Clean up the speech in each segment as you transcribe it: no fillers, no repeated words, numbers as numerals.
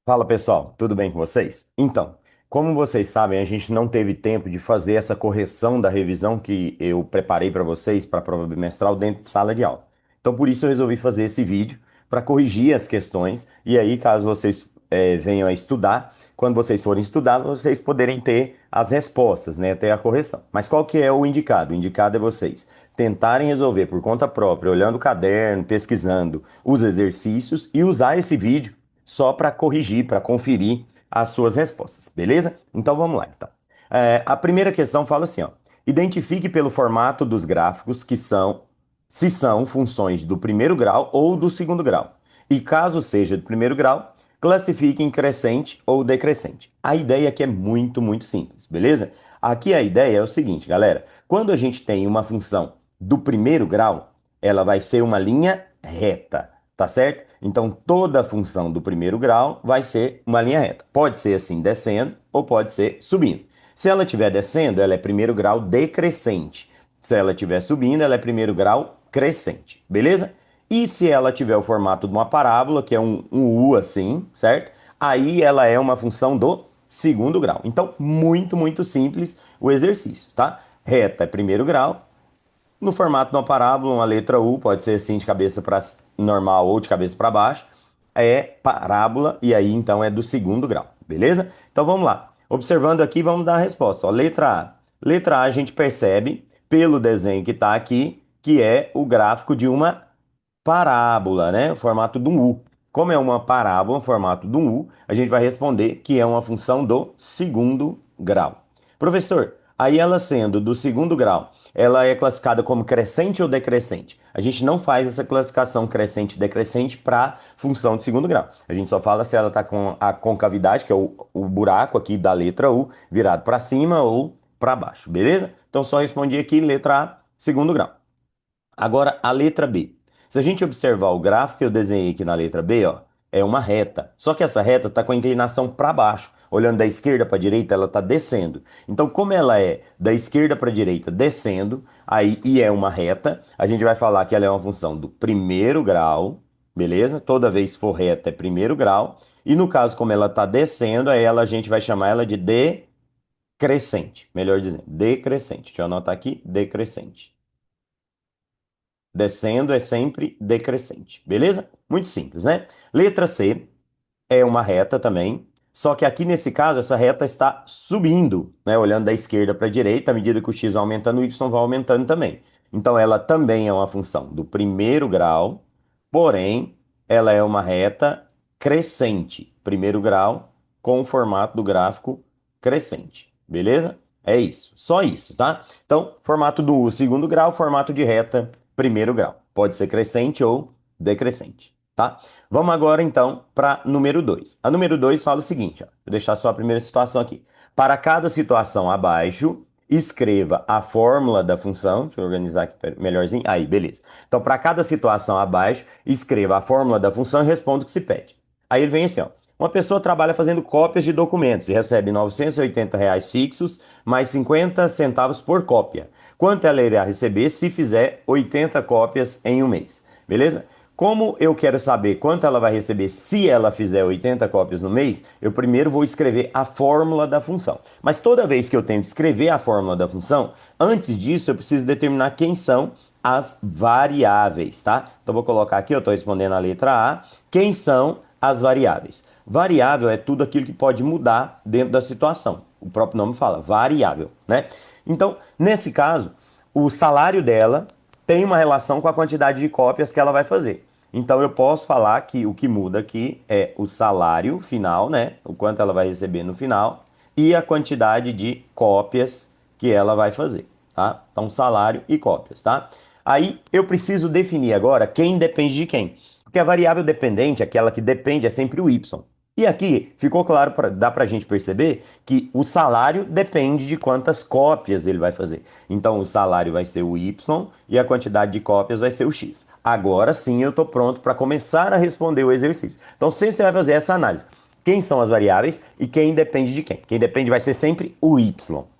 Fala pessoal, tudo bem com vocês? Então, como vocês sabem, a gente não teve tempo de fazer essa correção da revisão que eu preparei para vocês para a prova bimestral dentro de sala de aula. Então, por isso eu resolvi fazer esse vídeo para corrigir as questões e aí, caso vocês venham a estudar, quando vocês forem estudar, vocês poderem ter as respostas, né, até a correção. Mas qual que é o indicado? O indicado é vocês tentarem resolver por conta própria, olhando o caderno, pesquisando os exercícios e usar esse vídeo só para corrigir, para conferir as suas respostas, beleza? Então vamos lá, então. A primeira questão fala assim, ó. Identifique pelo formato dos gráficos se são funções do primeiro grau ou do segundo grau. E caso seja do primeiro grau, classifique em crescente ou decrescente. A ideia aqui é muito simples, beleza? Aqui a ideia é o seguinte, galera. Quando a gente tem uma função do primeiro grau, ela vai ser uma linha reta, tá certo? Então, toda função do primeiro grau vai ser uma linha reta. Pode ser assim, descendo, ou pode ser subindo. Se ela estiver descendo, ela é primeiro grau decrescente. Se ela estiver subindo, ela é primeiro grau crescente, beleza? E se ela tiver o formato de uma parábola, que é um U assim, certo? Aí ela é uma função do segundo grau. Então, muito simples o exercício, tá? Reta é primeiro grau, no formato de uma parábola, uma letra U, pode ser assim de cabeça para normal ou de cabeça para baixo, é parábola e aí então é do segundo grau, beleza? Então vamos lá. Observando aqui, vamos dar a resposta. Ó, letra A. Letra A a gente percebe pelo desenho que está aqui que é o gráfico de uma parábola, né? O formato de um U. Como é uma parábola, o formato de um U, a gente vai responder que é uma função do segundo grau. Professor, aí ela sendo do segundo grau, ela é classificada como crescente ou decrescente? A gente não faz essa classificação crescente e decrescente para função de segundo grau. A gente só fala se ela está com a concavidade, que é o buraco aqui da letra U, virado para cima ou para baixo, beleza? Então só respondi aqui letra A, segundo grau. Agora a letra B. Se a gente observar o gráfico que eu desenhei aqui na letra B, ó, é uma reta. Só que essa reta está com a inclinação para baixo. Olhando da esquerda para a direita, ela está descendo. Então, como ela é da esquerda para a direita descendo, aí e é uma reta, a gente vai falar que ela é uma função do primeiro grau, beleza? Toda vez que for reta é primeiro grau. E no caso, como ela está descendo, aí a gente vai chamar ela de decrescente. Melhor dizendo, decrescente. Deixa eu anotar aqui, decrescente. Descendo é sempre decrescente, beleza? Muito simples, né? Letra C é uma reta também, só que aqui nesse caso essa reta está subindo, né? Olhando da esquerda para a direita, à medida que o x vai aumentando, o y vai aumentando também. Então ela também é uma função do primeiro grau, porém ela é uma reta crescente, primeiro grau, com o formato do gráfico crescente, beleza? É isso, só isso, tá? Então, formato do segundo grau, formato de reta primeiro grau. Pode ser crescente ou decrescente, tá? Vamos agora então para número 2. A número 2 fala o seguinte, ó, vou deixar só a primeira situação aqui. Para cada situação abaixo, escreva a fórmula da função. Deixa eu organizar aqui melhorzinho. Aí, beleza. Então, para cada situação abaixo, escreva a fórmula da função e responda o que se pede. Aí ele vem assim, ó. Uma pessoa trabalha fazendo cópias de documentos e recebe R$ 980 fixos, mais 50 centavos por cópia. Quanto ela irá receber se fizer 80 cópias em um mês? Beleza? Como eu quero saber quanto ela vai receber se ela fizer 80 cópias no mês, eu primeiro vou escrever a fórmula da função. Mas toda vez que eu tenho que escrever a fórmula da função, antes disso eu preciso determinar quem são as variáveis, tá? Então vou colocar aqui, eu estou respondendo a letra A, quem são as variáveis. Variável é tudo aquilo que pode mudar dentro da situação. O próprio nome fala, variável, né? Então, nesse caso, o salário dela tem uma relação com a quantidade de cópias que ela vai fazer. Então, eu posso falar que o que muda aqui é o salário final, né? O quanto ela vai receber no final e a quantidade de cópias que ela vai fazer, tá? Então, salário e cópias, tá? Aí, eu preciso definir agora quem depende de quem. Porque a variável dependente, aquela que depende, é sempre o y. E aqui ficou claro, dá para a gente perceber que o salário depende de quantas cópias ele vai fazer. Então o salário vai ser o y e a quantidade de cópias vai ser o x. Agora sim eu estou pronto para começar a responder o exercício. Então sempre você vai fazer essa análise. Quem são as variáveis e quem depende de quem? Quem depende vai ser sempre o y,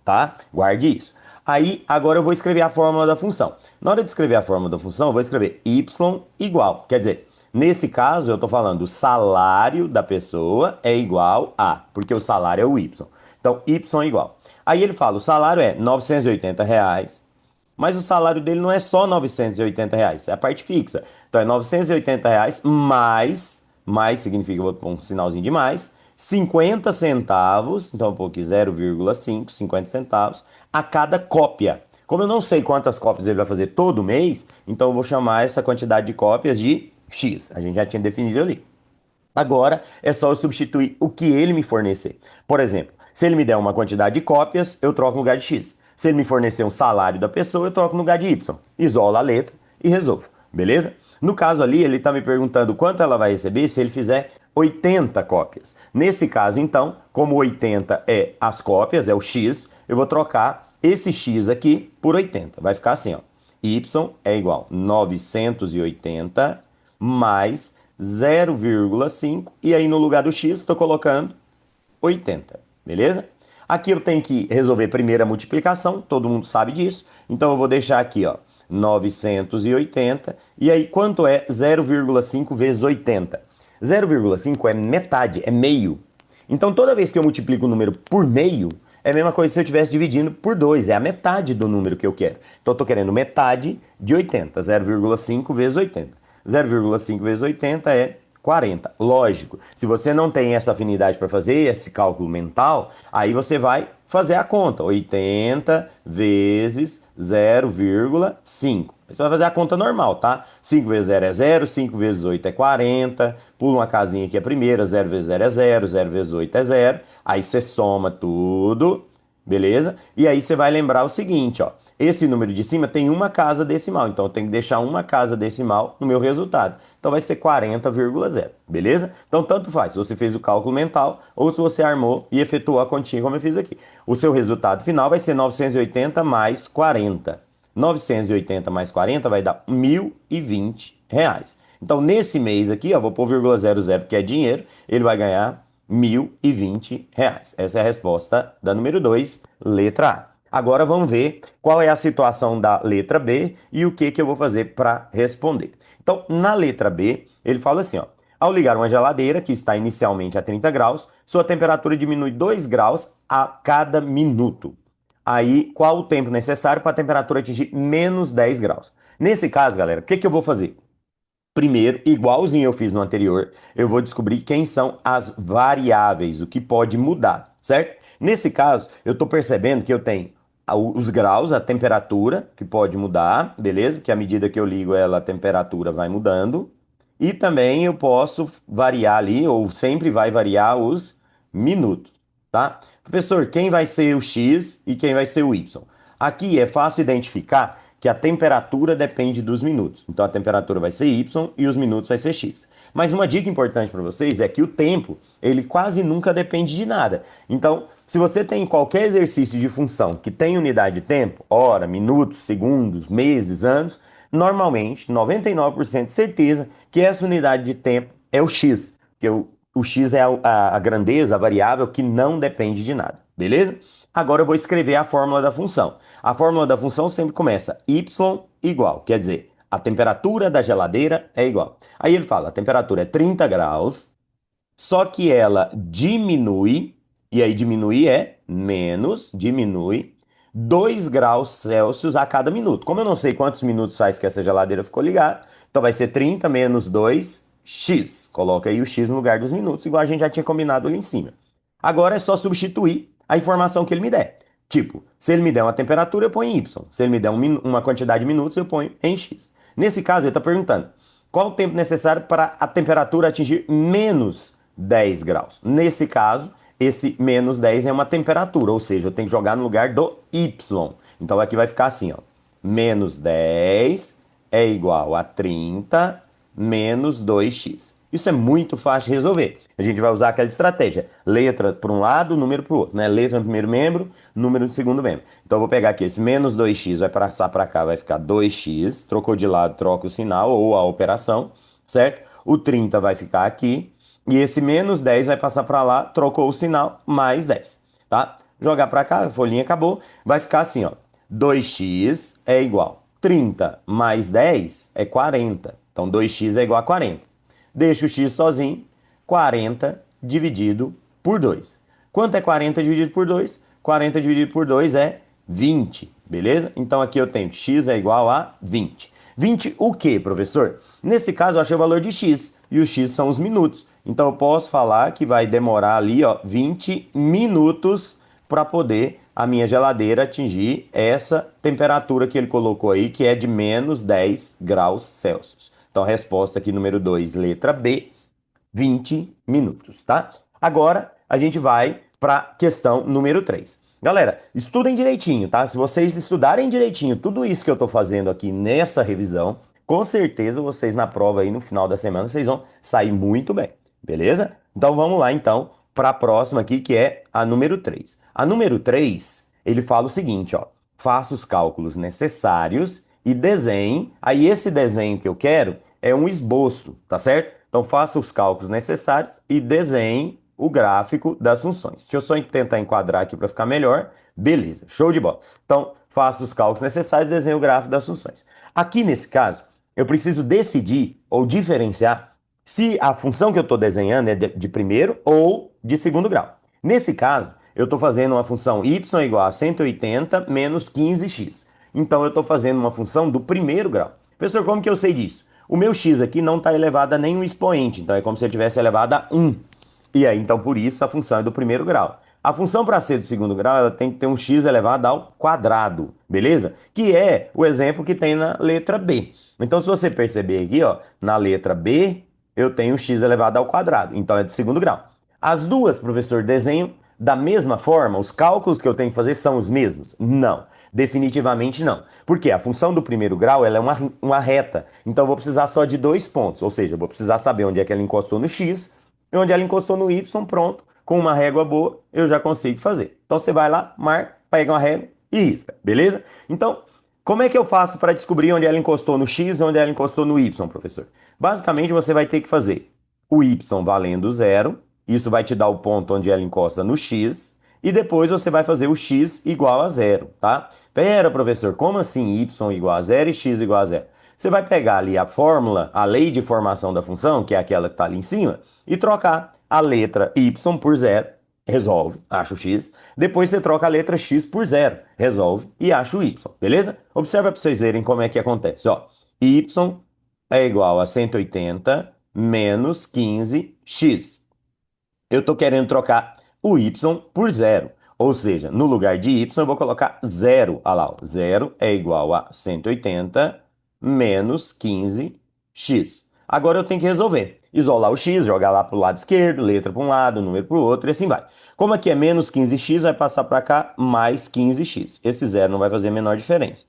tá? Guarde isso. Aí, agora eu vou escrever a fórmula da função. Na hora de escrever a fórmula da função, eu vou escrever y igual. Quer dizer, Nesse caso, eu estou falando o salário da pessoa é igual a, porque o salário é o Y. Então, Y é igual. Aí ele fala, o salário é R$ 980, mas o salário dele não é só R$ 980, é a parte fixa. Então é R$ 980 mais significa, vou pôr um sinalzinho de mais, 50 centavos, então eu vou aqui 0,5, 50 centavos, a cada cópia. Como eu não sei quantas cópias ele vai fazer todo mês, então eu vou chamar essa quantidade de cópias de X. A gente já tinha definido ali. Agora é só eu substituir o que ele me fornecer. Por exemplo, se ele me der uma quantidade de cópias, eu troco no lugar de X. Se ele me fornecer um salário da pessoa, eu troco no lugar de Y. Isolo a letra e resolvo. Beleza? No caso ali, ele está me perguntando quanto ela vai receber se ele fizer 80 cópias. Nesse caso, então, como 80 é as cópias, é o X, eu vou trocar esse X aqui por 80. Vai ficar assim, ó. Y é igual a 980 mais 0,5 e aí no lugar do x estou colocando 80, beleza? Aqui eu tenho que resolver primeiro a multiplicação, todo mundo sabe disso, então eu vou deixar aqui, ó, 980 e aí quanto é 0,5 vezes 80? 0,5 é metade, é meio. Então toda vez que eu multiplico o número por meio, é a mesma coisa se eu estivesse dividindo por 2, é a metade do número que eu quero. Então eu estou querendo metade de 80, 0,5 vezes 80. 0,5 vezes 80 é 40. Lógico, se você não tem essa afinidade para fazer esse cálculo mental, aí você vai fazer a conta. 80 vezes 0,5. Você vai fazer a conta normal, tá? 5 vezes 0 é 0, 5 vezes 8 é 40. Pula uma casinha aqui a primeira, 0 vezes 0 é 0, 0 vezes 8 é 0. Aí você soma tudo, beleza? E aí você vai lembrar o seguinte, ó. Esse número de cima tem uma casa decimal, então eu tenho que deixar uma casa decimal no meu resultado. Então vai ser 40,0, beleza? Então tanto faz se você fez o cálculo mental ou se você armou e efetuou a continha como eu fiz aqui. O seu resultado final vai ser 980 mais 40. 980 mais 40 vai dar R$ 1.020. Então nesse mês aqui, ó, vou pôr 0,00 porque é dinheiro, ele vai ganhar R$ 1.020. Essa é a resposta da número 2, letra A. Agora vamos ver qual é a situação da letra B e o que eu vou fazer para responder. Então, na letra B, ele fala assim, ó, ao ligar uma geladeira que está inicialmente a 30 graus, sua temperatura diminui 2 graus a cada minuto. Aí, qual o tempo necessário para a temperatura atingir menos 10 graus? Nesse caso, galera, o que eu vou fazer? Primeiro, igualzinho eu fiz no anterior, eu vou descobrir quem são as variáveis, o que pode mudar, certo? Nesse caso, eu estou percebendo que eu tenho os graus, a temperatura, que pode mudar, beleza? Porque à medida que eu ligo ela, a temperatura vai mudando. E também eu posso variar ali, ou sempre vai variar os minutos, tá? Professor, quem vai ser o X e quem vai ser o Y? Aqui é fácil identificar que a temperatura depende dos minutos. Então a temperatura vai ser Y e os minutos vai ser X. Mas uma dica importante para vocês é que o tempo, ele quase nunca depende de nada. Então, se você tem qualquer exercício de função que tem unidade de tempo, hora, minutos, segundos, meses, anos, normalmente, 99% de certeza que essa unidade de tempo é o X, que o X é a grandeza, a variável que não depende de nada, beleza? Agora eu vou escrever a fórmula da função. A fórmula da função sempre começa y igual, quer dizer, a temperatura da geladeira é igual. Aí ele fala, a temperatura é 30 graus, só que ela diminui, e aí diminuir é menos, diminui 2 graus Celsius a cada minuto. Como eu não sei quantos minutos faz que essa geladeira ficou ligada, então vai ser 30 menos 2x. Coloca aí o x no lugar dos minutos, igual a gente já tinha combinado ali em cima. Agora é só substituir a informação que ele me der. Tipo, se ele me der uma temperatura, eu ponho em y. Se ele me der uma quantidade de minutos, eu ponho em x. Nesse caso, ele está perguntando qual o tempo necessário para a temperatura atingir menos 10 graus. Nesse caso, esse menos 10 é uma temperatura, ou seja, eu tenho que jogar no lugar do y. Então aqui vai ficar assim, ó. Menos 10 é igual a 30 menos 2x. Isso é muito fácil de resolver. A gente vai usar aquela estratégia. Letra para um lado, número para o outro, né? Letra no primeiro membro, número no segundo membro. Então eu vou pegar aqui esse menos 2x, vai passar para cá, vai ficar 2x. Trocou de lado, troca o sinal ou a operação, certo? O 30 vai ficar aqui. E esse menos 10 vai passar para lá, trocou o sinal, mais 10, tá? Jogar para cá, a folhinha acabou. Vai ficar assim, ó. 2x é igual 30 mais 10 é 40. Então 2x é igual a 40. deixo o x sozinho, 40 dividido por 2. Quanto é 40 dividido por 2? 40 dividido por 2 é 20, beleza? Então aqui eu tenho que x é igual a 20. 20 o quê, professor? Nesse caso eu achei o valor de x, e o x são os minutos. Então eu posso falar que vai demorar ali, ó, 20 minutos para poder a minha geladeira atingir essa temperatura que ele colocou aí, que é de menos 10 graus Celsius. Então a resposta aqui número 2, letra B, 20 minutos, tá? Agora a gente vai para a questão número 3. Galera, estudem direitinho, tá? Se vocês estudarem direitinho tudo isso que eu tô fazendo aqui nessa revisão, com certeza vocês na prova aí no final da semana vocês vão sair muito bem, beleza? Então vamos lá então para a próxima aqui, que é a número 3. A número 3, ele fala o seguinte, ó: faça os cálculos necessários e desenhe. Aí esse desenho que eu quero é um esboço, tá certo? Então faça os cálculos necessários e desenhe o gráfico das funções. Deixa eu só tentar enquadrar aqui para ficar melhor. Beleza, show de bola. Então faça os cálculos necessários e desenhe o gráfico das funções. Aqui nesse caso, eu preciso decidir ou diferenciar se a função que eu estou desenhando é de primeiro ou de segundo grau. Nesse caso, eu estou fazendo uma função y igual a 180 menos 15x. Então, eu estou fazendo uma função do primeiro grau. Professor, como que eu sei disso? O meu x aqui não está elevado a nenhum expoente, então é como se ele tivesse elevado a 1. E aí, então, por isso, a função é do primeiro grau. A função para ser do segundo grau, ela tem que ter um x elevado ao quadrado, beleza? Que é o exemplo que tem na letra B. Então, se você perceber aqui, ó, na letra B, eu tenho x elevado ao quadrado, então é de segundo grau. As duas, professor, desenham da mesma forma? Os cálculos que eu tenho que fazer são os mesmos? Não, definitivamente não. Porque a função do primeiro grau ela é uma reta, então eu vou precisar só de 2 pontos, ou seja, eu vou precisar saber onde é que ela encostou no x e onde ela encostou no y, pronto. Com uma régua boa, eu já consigo fazer. Então você vai lá, marca, pega uma régua e risca, beleza? Então, como é que eu faço para descobrir onde ela encostou no x e onde ela encostou no y, professor? Basicamente, você vai ter que fazer o y valendo zero, isso vai te dar o ponto onde ela encosta no x, e depois você vai fazer o x igual a zero, tá? Pera, professor, como assim y igual a zero e x igual a zero? Você vai pegar ali a fórmula, a lei de formação da função, que é aquela que está ali em cima, e trocar a letra y por zero, resolve, acha o x. Depois você troca a letra x por zero, resolve e acha o y, beleza? Observa para vocês verem como é que acontece, ó. Y é igual a 180 menos 15x. Eu estou querendo trocar o y por zero. Ou seja, no lugar de y eu vou colocar zero. Olha lá, ó. Zero é igual a 180 menos 15x. Agora eu tenho que resolver. Isolar o x, jogar lá para o lado esquerdo, letra para um lado, número para o outro e assim vai. Como aqui é menos 15x, vai passar para cá mais 15x. Esse zero não vai fazer a menor diferença.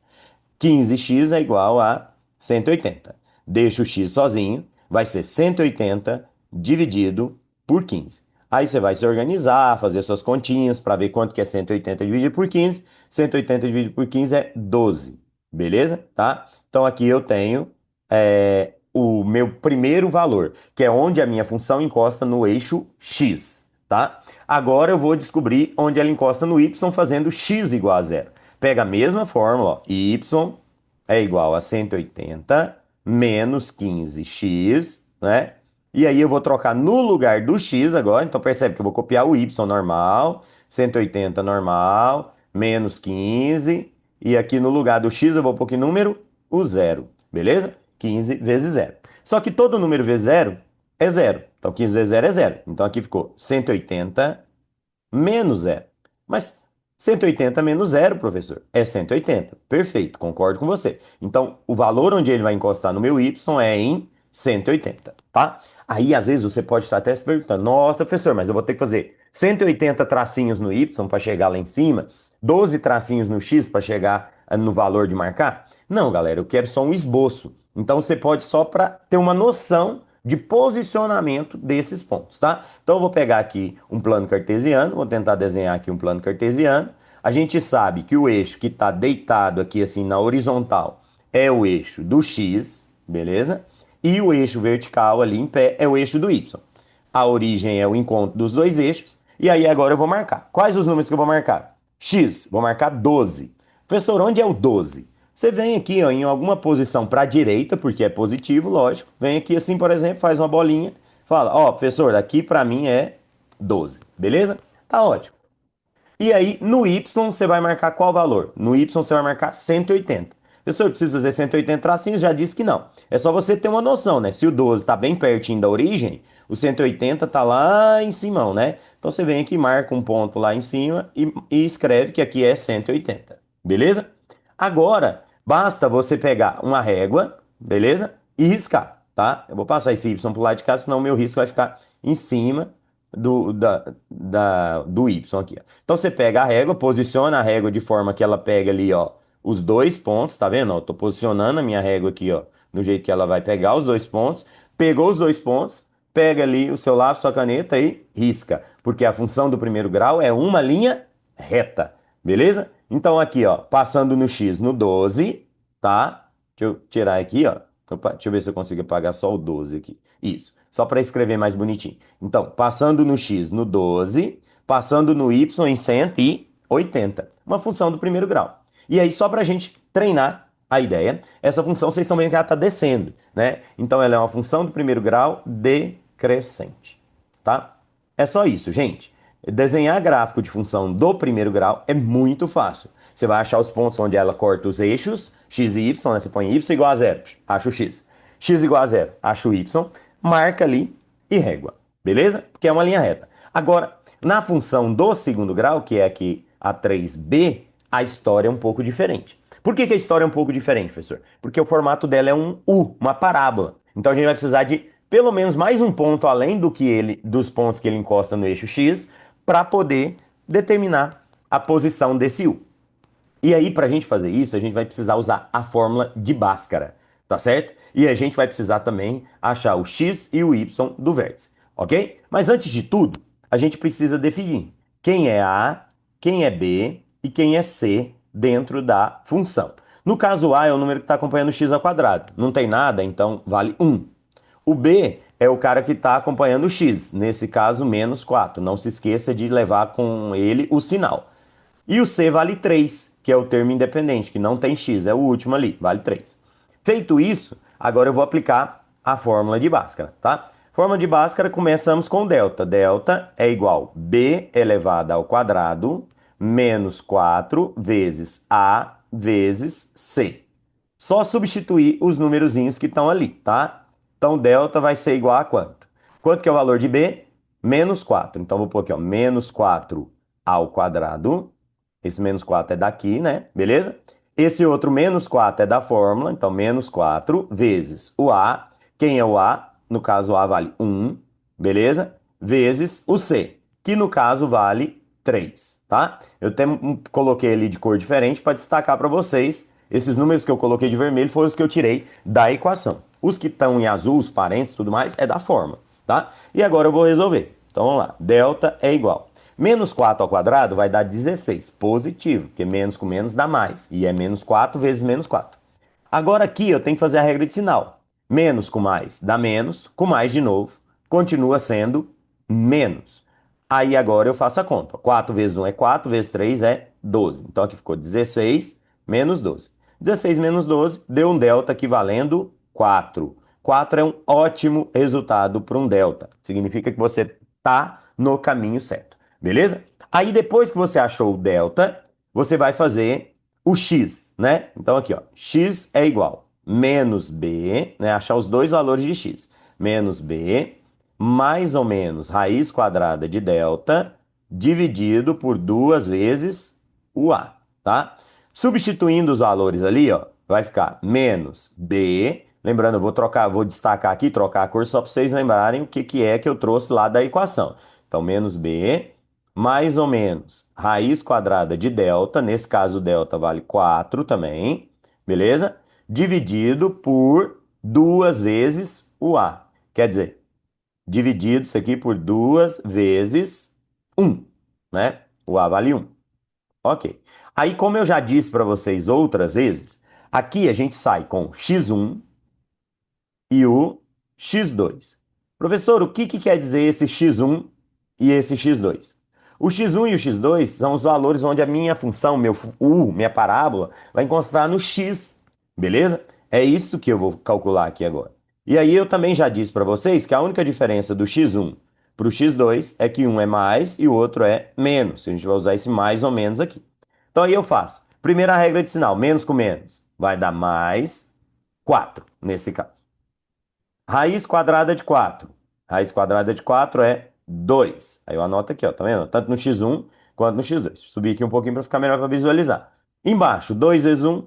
15x é igual a 180. Deixa o x sozinho, vai ser 180 dividido por 15. Aí você vai se organizar, fazer suas continhas para ver quanto que é 180 dividido por 15. 180 dividido por 15 é 12, beleza? Tá? Então aqui eu tenho o meu primeiro valor, que é onde a minha função encosta no eixo x, tá? Agora eu vou descobrir onde ela encosta no y fazendo x igual a zero. Pega a mesma fórmula, ó, y é igual a 180 menos 15x, né? E aí eu vou trocar no lugar do x agora, então percebe que eu vou copiar o y normal, 180 normal, menos 15, e aqui no lugar do x eu vou pôr que número? O zero, beleza? 15 vezes zero. Só que todo número vezes zero é zero, então 15 vezes zero é zero. Então aqui ficou 180 menos zero. Mas 180 menos zero, professor, é 180. Perfeito, concordo com você. Então, o valor onde ele vai encostar no meu y é em 180, tá? Aí, às vezes, você pode estar até se perguntando, nossa, professor, mas eu vou ter que fazer 180 tracinhos no y para chegar lá em cima, 12 tracinhos no x para chegar no valor de marcar? Não, galera, eu quero só um esboço. Então, você pode só para ter uma noção de posicionamento desses pontos, tá? Então eu vou pegar aqui um plano cartesiano, vou tentar desenhar aqui um plano cartesiano. A gente sabe que o eixo que está deitado aqui assim na horizontal é o eixo do x, beleza? E o eixo vertical ali em pé é o eixo do y. A origem é o encontro dos dois eixos. E aí agora eu vou marcar. Quais os números que eu vou marcar? X, vou marcar 12. Professor, onde é o 12? Você vem aqui, ó, em alguma posição para a direita, porque é positivo, lógico. Vem aqui assim, por exemplo, faz uma bolinha, fala, ó, professor, aqui para mim é 12, beleza? Tá ótimo. E aí, no Y, você vai marcar qual valor? No Y, você vai marcar 180. Professor, eu preciso fazer 180 tracinhos? Já disse que não. É só você ter uma noção, né? Se o 12 está bem pertinho da origem, o 180 está lá em cima, né? Então você vem aqui, marca um ponto lá em cima e escreve que aqui é 180. Beleza? Agora, basta você pegar uma régua, beleza? E riscar, tá? Eu vou passar esse Y pro lado de cá, senão o meu risco vai ficar em cima do Y aqui, ó. Então você pega a régua, posiciona a régua de forma que ela pega ali, ó, os dois pontos, tá vendo? Eu tô posicionando a minha régua aqui, ó, no jeito que ela vai pegar os dois pontos. Pegou os dois pontos, pega ali o seu lápis, sua caneta e risca, porque a função do primeiro grau é uma linha reta, beleza? Então aqui, ó, passando no X no 12, tá? Deixa eu tirar aqui, ó. Opa, deixa eu ver se eu consigo apagar só o 12 aqui. Isso, só para escrever mais bonitinho. Então, passando no X no 12, passando no Y em 180. Uma função do primeiro grau. E aí, só para a gente treinar a ideia, essa função vocês estão vendo que ela está descendo, né? Então, ela é uma função do primeiro grau decrescente, tá? É só isso, gente. Desenhar gráfico de função do primeiro grau é muito fácil. Você vai achar os pontos onde ela corta os eixos, x e y, né? Você põe y igual a zero, acha o x. X igual a zero, acha o y, marca ali e régua, beleza? Porque é uma linha reta. Agora, na função do segundo grau, que é aqui a 3b, a história é um pouco diferente. Por que a história é um pouco diferente, professor? Porque o formato dela é um U, uma parábola. Então a gente vai precisar de pelo menos mais um ponto além dos pontos que ele encosta no eixo X, para poder determinar a posição desse U. E aí, para a gente fazer isso, a gente vai precisar usar a fórmula de Bhaskara, tá certo? E a gente vai precisar também achar o x e o y do vértice, ok? Mas antes de tudo, a gente precisa definir quem é A, quem é B e quem é C dentro da função. No caso, A é o número que está acompanhando o x ao quadrado. Não tem nada, então vale 1. O B é o cara que está acompanhando o x, nesse caso, menos 4. Não se esqueça de levar com ele o sinal. E o C vale 3, que é o termo independente, que não tem x, é o último ali, vale 3. Feito isso, agora eu vou aplicar a fórmula de Bhaskara, tá? Fórmula de Bhaskara, começamos com delta. Delta é igual a b elevado ao quadrado menos 4 vezes a vezes c. Só substituir os numerozinhos que estão ali, tá? Então, delta vai ser igual a quanto? Quanto que é o valor de b? Menos 4. Então, vou pôr aqui, ó, menos 4 ao quadrado. Esse menos 4 é daqui, né? Beleza? Esse outro menos 4 é da fórmula. Então, menos 4 vezes o a. Quem é o a? No caso, o a vale 1, beleza? Vezes o c, que no caso vale 3, tá? Eu até coloquei ali de cor diferente para destacar para vocês. Esses números que eu coloquei de vermelho foram os que eu tirei da equação. Os que estão em azul, os parênteses e tudo mais, é da fórmula, tá? E agora eu vou resolver. Então vamos lá. Delta é igual. Menos 4 ao quadrado vai dar 16, positivo, porque menos com menos dá mais. E é menos 4 vezes menos 4. Agora aqui eu tenho que fazer a regra de sinal. Menos com mais dá menos, com mais de novo, continua sendo menos. Aí agora eu faço a conta. 4 vezes 1 é 4, vezes 3 é 12. Então aqui ficou 16 menos 12. 16 menos 12 deu um delta aqui valendo 4. 4 é um ótimo resultado para um delta. Significa que você está no caminho certo. Beleza? Aí depois que você achou o delta, você vai fazer o x, né? Então aqui, ó, x é igual menos b, né? Achar os dois valores de x. Menos b, mais ou menos raiz quadrada de delta, dividido por 2 vezes o a, tá? Substituindo os valores ali, ó, vai ficar menos b. Lembrando, eu vou destacar aqui, trocar a cor só para vocês lembrarem o que é que eu trouxe lá da equação. Então, menos b, mais ou menos raiz quadrada de delta, nesse caso o delta vale 4 também, beleza? Dividido por 2 vezes o a. Quer dizer, dividido isso aqui por 2 vezes 1, né? O a vale 1. Ok. Aí, como eu já disse para vocês outras vezes, aqui a gente sai com x1 e o x2. Professor, o que quer dizer esse x1 e esse x2? O x1 e o x2 são os valores onde a minha função, meu u, minha parábola, vai encostar no x, beleza? É isso que eu vou calcular aqui agora. E aí eu também já disse para vocês que a única diferença do x1 para o x2 é que um é mais e o outro é menos. A gente vai usar esse mais ou menos aqui. Então aí eu faço. Primeira regra de sinal, menos com menos, vai dar mais 4, nesse caso. Raiz quadrada de 4. Raiz quadrada de 4 é 2. Aí eu anoto aqui, ó, tá vendo? Tanto no x1 quanto no x2. Subir aqui um pouquinho para ficar melhor para visualizar. Embaixo, 2 vezes 1,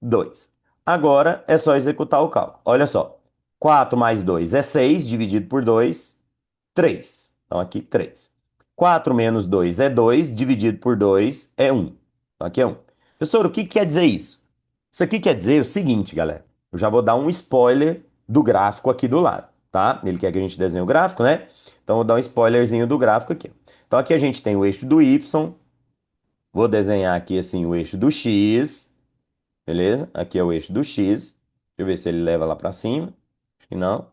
2. Agora é só executar o cálculo. Olha só. 4 mais 2 é 6, dividido por 2, 3. Então aqui, 3. 4 menos 2 é 2, dividido por 2 é 1. Então aqui é 1. Professor, o que quer dizer isso? Isso aqui quer dizer o seguinte, galera. Eu já vou dar um spoiler do gráfico aqui do lado, tá? Ele quer que a gente desenhe o gráfico, né? Então, eu vou dar um spoilerzinho do gráfico aqui. Então, aqui a gente tem o eixo do Y. Vou desenhar aqui, assim, o eixo do X. Beleza? Aqui é o eixo do X. Deixa eu ver se ele leva lá pra cima. Acho que não.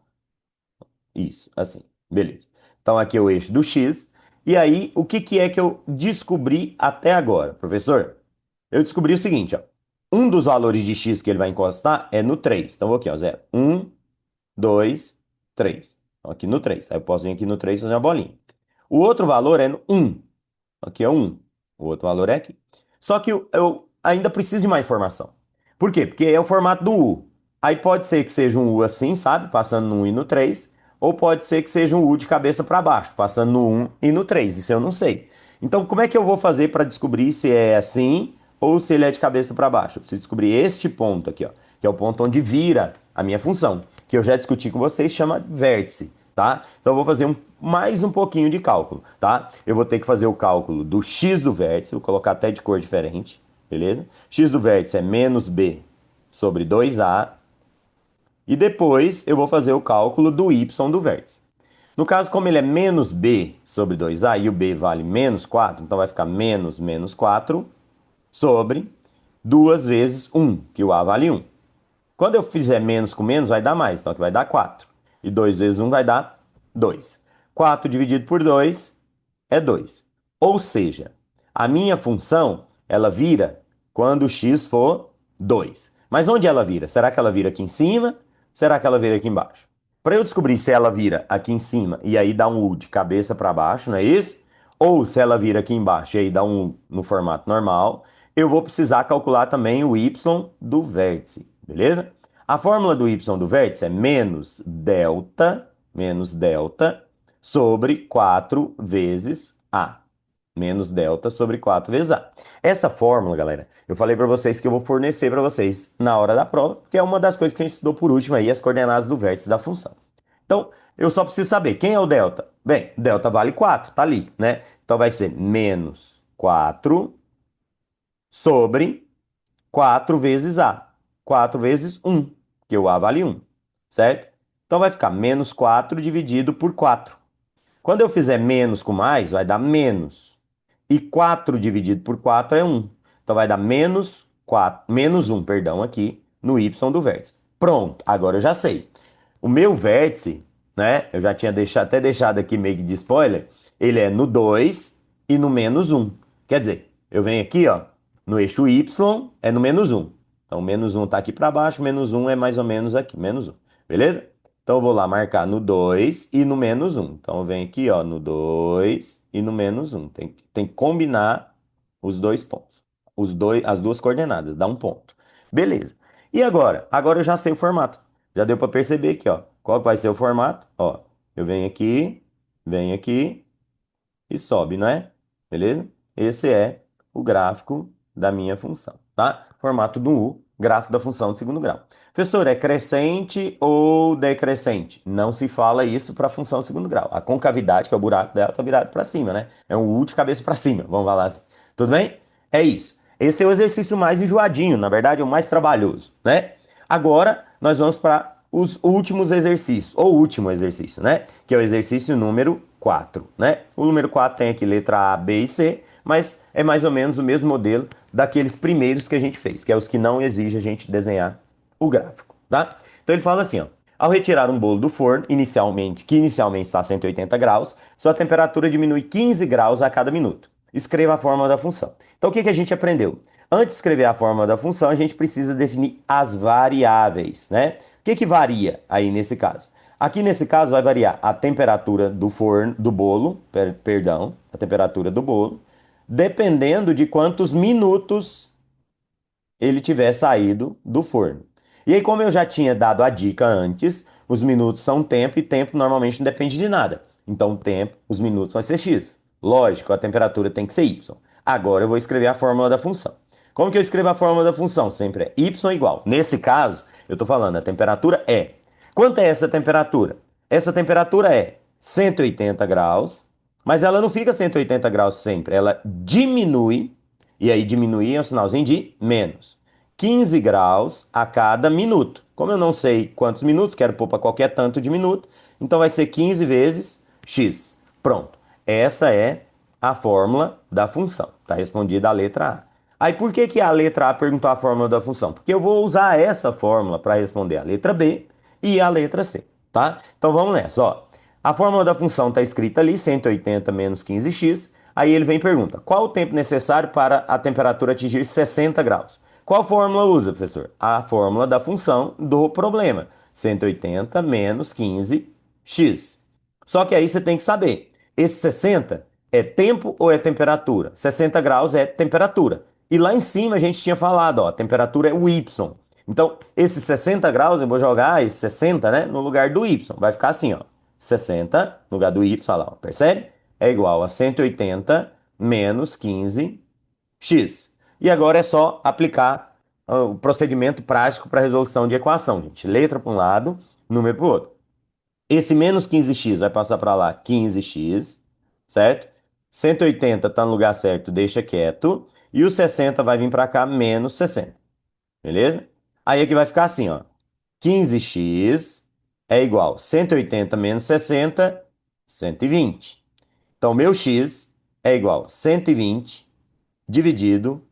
Isso, assim. Beleza. Então, aqui é o eixo do X. E aí, o que que é que eu descobri até agora, professor? Eu descobri o seguinte, ó. Um dos valores de x que ele vai encostar é no 3. Então, vou aqui, ó, 0. 1, 2, 3. Então, aqui no 3. Aí eu posso vir aqui no 3 e fazer uma bolinha. O outro valor é no 1. Aqui é o 1. O outro valor é aqui. Só que eu ainda preciso de mais informação. Por quê? Porque é o formato do U. Aí pode ser que seja um U assim, sabe? Passando no 1 e no 3. Ou pode ser que seja um U de cabeça para baixo, passando no 1 e no 3. Isso eu não sei. Então, como é que eu vou fazer para descobrir se é assim ou se ele é de cabeça para baixo? Eu preciso descobrir este ponto aqui, ó, que é o ponto onde vira a minha função, que eu já discuti com vocês, chama vértice, tá? Então eu vou fazer mais um pouquinho de cálculo, tá? Eu vou ter que fazer o cálculo do x do vértice, vou colocar até de cor diferente, beleza? X do vértice é menos b sobre 2a, e depois eu vou fazer o cálculo do y do vértice. No caso, como ele é menos b sobre 2a e o b vale menos 4, então vai ficar menos menos 4 sobre 2 vezes 1, que o a vale 1. Quando eu fizer menos com menos, vai dar mais. Então aqui vai dar 4. E 2 vezes 1 vai dar 2. 4 dividido por 2 é 2. Ou seja, a minha função, ela vira quando x for 2. Mas onde ela vira? Será que ela vira aqui em cima? Será que ela vira aqui embaixo? Para eu descobrir se ela vira aqui em cima e aí dá um U de cabeça para baixo, não é isso? Ou se ela vira aqui embaixo e aí dá um U no formato normal, eu vou precisar calcular também o Y do vértice, beleza? A fórmula do Y do vértice é menos delta sobre 4 vezes A. Menos delta sobre 4 vezes A. Essa fórmula, galera, eu falei para vocês que eu vou fornecer para vocês na hora da prova, que é uma das coisas que a gente estudou por último aí, as coordenadas do vértice da função. Então, eu só preciso saber quem é o delta. Bem, delta vale 4, tá ali, né? Então vai ser menos 4 sobre 4 vezes A. 4 vezes 1, que o A vale 1, certo? Então vai ficar menos 4 dividido por 4. Quando eu fizer menos com mais, vai dar menos. E 4 dividido por 4 é 1. Então vai dar menos 4, menos 1, perdão, aqui no y do vértice. Pronto, agora eu já sei. O meu vértice, né, eu já tinha até deixado aqui meio que de spoiler, ele é no 2 e no menos 1. Quer dizer, eu venho aqui, ó, no eixo y é no menos 1. Então, menos 1 está aqui para baixo, menos 1 é mais ou menos aqui, menos 1. Beleza? Então, eu vou lá marcar no 2 e no menos 1. Então, eu venho aqui, ó, no 2 e no menos 1. Tem que combinar os dois pontos. As duas coordenadas, dá um ponto. Beleza. E agora? Agora eu já sei o formato. Já deu para perceber aqui, ó. Qual vai ser o formato? Ó, eu venho aqui e sobe, não é? Beleza? Esse é o gráfico da minha função, tá? Formato do U, gráfico da função de segundo grau. Professor, é crescente ou decrescente? Não se fala isso para a função de segundo grau. A concavidade, que é o buraco dela, está virado para cima, né? É um U de cabeça para cima, vamos falar assim. Tudo bem? É isso. Esse é o exercício mais enjoadinho, na verdade, é o mais trabalhoso, né? Agora, nós vamos para os últimos exercícios, ou último exercício, né? Que é o exercício número 4, né? O número 4 tem aqui letra A, B e C, mas é mais ou menos o mesmo modelo daqueles primeiros que a gente fez, que é os que não exigem a gente desenhar o gráfico, tá? Então ele fala assim, ó, Ao retirar um bolo do forno, que inicialmente está a 180 graus, sua temperatura diminui 15 graus a cada minuto. Escreva a fórmula da função. Então, o que a gente aprendeu? Antes de escrever a fórmula da função, a gente precisa definir as variáveis, né? O que varia aí nesse caso? Aqui nesse caso vai variar a temperatura do forno, do bolo, perdão, a temperatura do bolo, dependendo de quantos minutos ele tiver saído do forno. E aí, como eu já tinha dado a dica antes, os minutos são tempo e tempo normalmente não depende de nada. Então, o tempo, os minutos vai ser x. Lógico, a temperatura tem que ser y. Agora eu vou escrever a fórmula da função. Como que eu escrevo a fórmula da função? Sempre é y igual. Nesse caso, eu estou falando a temperatura é. Quanto é essa temperatura? Essa temperatura é 180 graus, mas ela não fica 180 graus sempre. Ela diminui, e aí diminuir é um sinalzinho de menos. 15 graus a cada minuto. Como eu não sei quantos minutos, quero pôr para qualquer tanto de minuto, então vai ser 15 vezes x. Pronto. Essa é a fórmula da função. Está respondida a letra A. Aí por que a letra A perguntou a fórmula da função? Porque eu vou usar essa fórmula para responder a letra B e a letra C, tá? Então vamos nessa, ó. A fórmula da função está escrita ali, 180 menos 15x. Aí ele vem e pergunta, qual o tempo necessário para a temperatura atingir 60 graus? Qual fórmula usa, professor? A fórmula da função do problema, 180 menos 15x. Só que aí você tem que saber, esse 60 é tempo ou é temperatura? 60 graus é temperatura. E lá em cima a gente tinha falado, ó, a temperatura é o y. Então, esses 60 graus, eu vou jogar esse 60, né, no lugar do y. Vai ficar assim, ó, 60 no lugar do y, olha lá, ó, percebe? É igual a 180 menos 15x. E agora é só aplicar o procedimento prático para resolução de equação, gente. Letra para um lado, número para o outro. Esse menos 15x vai passar para lá 15x, certo? 180 está no lugar certo, deixa quieto. E o 60 vai vir para cá, menos 60. Beleza? Aí aqui vai ficar assim, ó. 15x é igual a 180 menos 60, 120. Então, meu x é igual a 120 dividido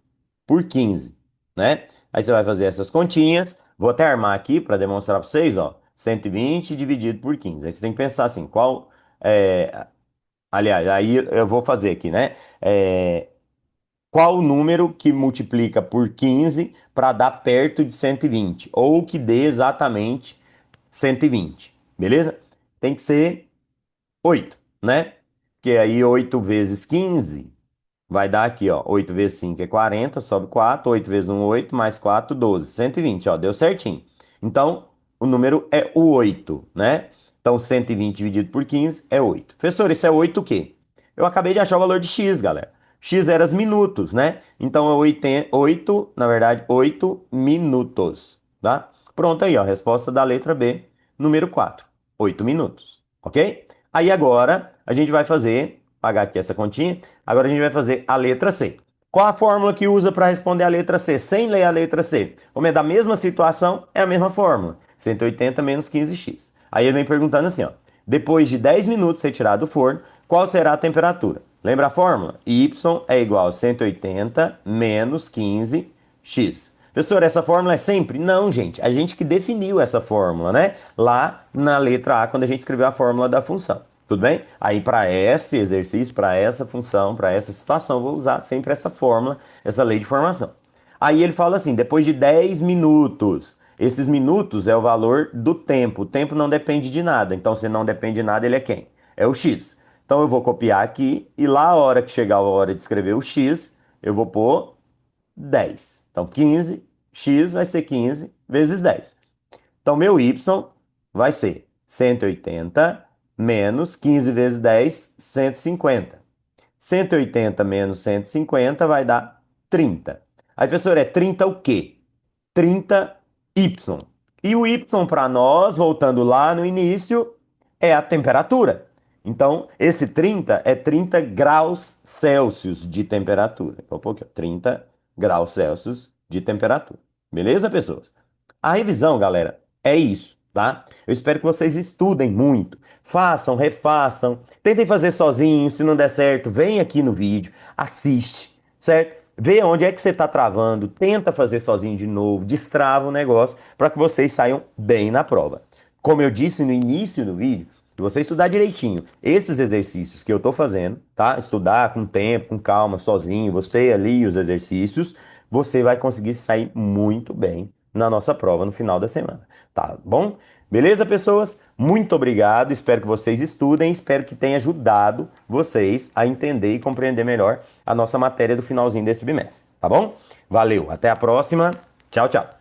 por 15, né? Aí você vai fazer essas continhas. Vou até armar aqui para demonstrar para vocês, ó. 120 dividido por 15. Aí você tem que pensar assim, qual... aliás, aí eu vou fazer aqui, né? Qual o número que multiplica por 15 para dar perto de 120? Ou que dê exatamente 120, beleza? Tem que ser 8, né? Porque aí 8 vezes 15 vai dar aqui, ó. 8 vezes 5 é 40, sobe 4. 8 vezes 1, 8, mais 4, 12. 120, ó. Deu certinho. Então, o número é o 8, né? Então, 120 dividido por 15 é 8. Professor, isso é 8 o quê? Eu acabei de achar o valor de x, galera. X era os minutos, né? Então, é 8, na verdade, 8 minutos, tá? Pronto aí, ó. Resposta da letra B, número 4. 8 minutos, ok? Aí agora, a gente vai fazer, pagar aqui essa continha, agora a gente vai fazer a letra C. Qual a fórmula que usa para responder a letra C, sem ler a letra C? Como é da mesma situação, é a mesma fórmula. 180 menos 15x. Aí ele vem perguntando assim, ó. Depois de 10 minutos retirado do forno, qual será a temperatura? Lembra a fórmula? Y é igual a 180 menos 15x. Professor, essa fórmula é sempre? Não, gente. A gente que definiu essa fórmula, né? Lá na letra A, quando a gente escreveu a fórmula da função. Tudo bem? Aí, para esse exercício, para essa função, para essa situação, eu vou usar sempre essa fórmula, essa lei de formação. Aí ele fala assim, depois de 10 minutos. Esses minutos é o valor do tempo. O tempo não depende de nada. Então, se não depende de nada, ele é quem? É o x. Então, eu vou copiar aqui e lá, a hora que chegar a hora de escrever o x, eu vou pôr 10. Então, 15, x vai ser 15 vezes 10. Então, meu y vai ser 180 menos 15 vezes 10, 150. 180 menos 150 vai dar 30. Aí, professor, é 30 o quê? 30y. E o y para nós, voltando lá no início, é a temperatura. Então, esse 30 é 30 graus Celsius de temperatura. Então, um pouquinho, 30 graus Celsius de temperatura. Beleza, pessoas? A revisão, galera, é isso, tá? Eu espero que vocês estudem muito. Façam, refaçam. Tentem fazer sozinho. Se não der certo, vem aqui no vídeo, assiste, certo? Vê onde é que você está travando, tenta fazer sozinho de novo, destrava o negócio para que vocês saiam bem na prova. Como eu disse no início do vídeo, se você estudar direitinho esses exercícios que eu tô fazendo, tá? Estudar com tempo, com calma, sozinho, você ali os exercícios, você vai conseguir sair muito bem na nossa prova no final da semana, tá bom? Beleza, pessoas? Muito obrigado. Espero que vocês estudem, espero que tenha ajudado vocês a entender e compreender melhor a nossa matéria do finalzinho desse bimestre, tá bom? Valeu, até a próxima. Tchau, tchau.